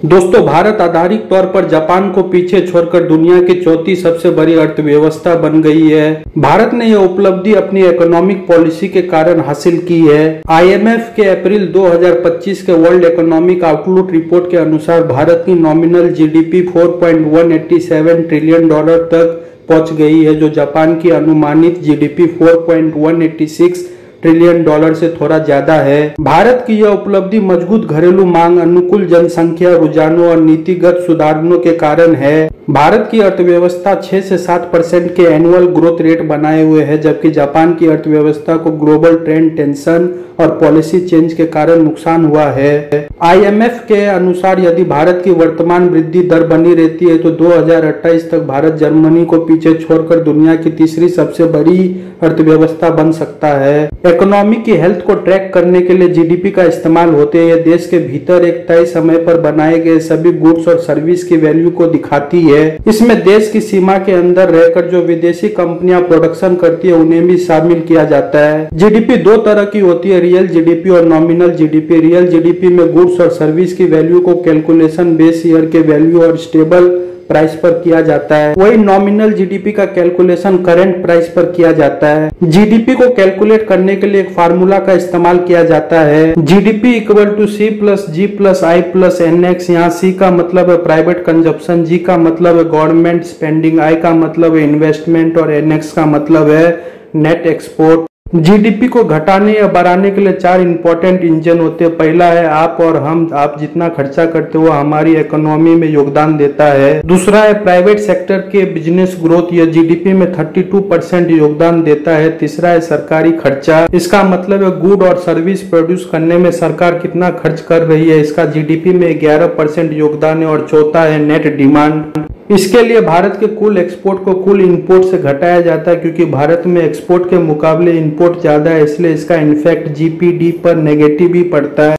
दोस्तों, भारत आधारिक तौर पर जापान को पीछे छोड़कर दुनिया की चौथी सबसे बड़ी अर्थव्यवस्था बन गई है। भारत ने यह उपलब्धि अपनी इकोनॉमिक पॉलिसी के कारण हासिल की है। आईएमएफ के अप्रैल 2025 के वर्ल्ड इकोनॉमिक आउटलुक रिपोर्ट के अनुसार भारत की नॉमिनल जीडीपी $4.187 ट्रिलियन तक पहुंच गई है, जो जापान की अनुमानित जीडीपी $4.186 ट्रिलियन से थोड़ा ज्यादा है। भारत की यह उपलब्धि मजबूत घरेलू मांग, अनुकूल जनसंख्या रुझानों और नीतिगत सुधारों के कारण है। भारत की अर्थव्यवस्था 6 से 7% के एनुअल ग्रोथ रेट बनाए हुए है, जबकि जापान की अर्थव्यवस्था को ग्लोबल ट्रेंड टेंशन और पॉलिसी चेंज के कारण नुकसान हुआ है। आईएमएफ के अनुसार यदि भारत की वर्तमान वृद्धि दर बनी रहती है तो 2028 तक भारत जर्मनी को पीछे छोड़कर दुनिया की तीसरी सबसे बड़ी अर्थव्यवस्था बन सकता है। इकोनॉमी की हेल्थ को ट्रैक करने के लिए जीडीपी का इस्तेमाल होते हैं। यह देश के भीतर एक तय समय पर बनाए गए सभी गुड्स और सर्विस की वैल्यू को दिखाती है। इसमें देश की सीमा के अंदर रहकर जो विदेशी कंपनियां प्रोडक्शन करती है उन्हें भी शामिल किया जाता है। जीडीपी दो तरह की होती है, रियल जीडीपी और नॉमिनल जीडीपी। रियल जीडीपी में गुड्स और सर्विस की वैल्यू को कैलकुलेशन बेस ईयर के वैल्यू और स्टेबल प्राइस पर किया जाता है। वही नॉमिनल जीडीपी का कैलकुलेशन करंट प्राइस पर किया जाता है। जीडीपी को कैलकुलेट करने के लिए एक फार्मूला का इस्तेमाल किया जाता है, GDP equal to C plus G plus I plus NX। यहाँ C का मतलब है प्राइवेट कंजप्शन, G का मतलब है गवर्नमेंट स्पेंडिंग, I का मतलब है इन्वेस्टमेंट और NX का मतलब है नेट एक्सपोर्ट। जीडीपी को घटाने या बढ़ाने के लिए 4 इंपॉर्टेंट इंजन होते हैं। पहला है आप और हम, आप जितना खर्चा करते हो हमारी इकोनॉमी में योगदान देता है। दूसरा है प्राइवेट सेक्टर के बिजनेस ग्रोथ, यह जीडीपी में 32% योगदान देता है। तीसरा है सरकारी खर्चा, इसका मतलब है गुड और सर्विस प्रोड्यूस करने में सरकार कितना खर्च कर रही है, इसका जीडीपी में 11% योगदान है। और चौथा है नेट डिमांड। इसके लिए भारत के कुल एक्सपोर्ट को कुल इंपोर्ट से घटाया जाता है, क्योंकि भारत में एक्सपोर्ट के मुकाबले इंपोर्ट ज्यादा है, इसलिए इसका इन्फेक्ट जीपीडी पर नेगेटिव ही पड़ता है।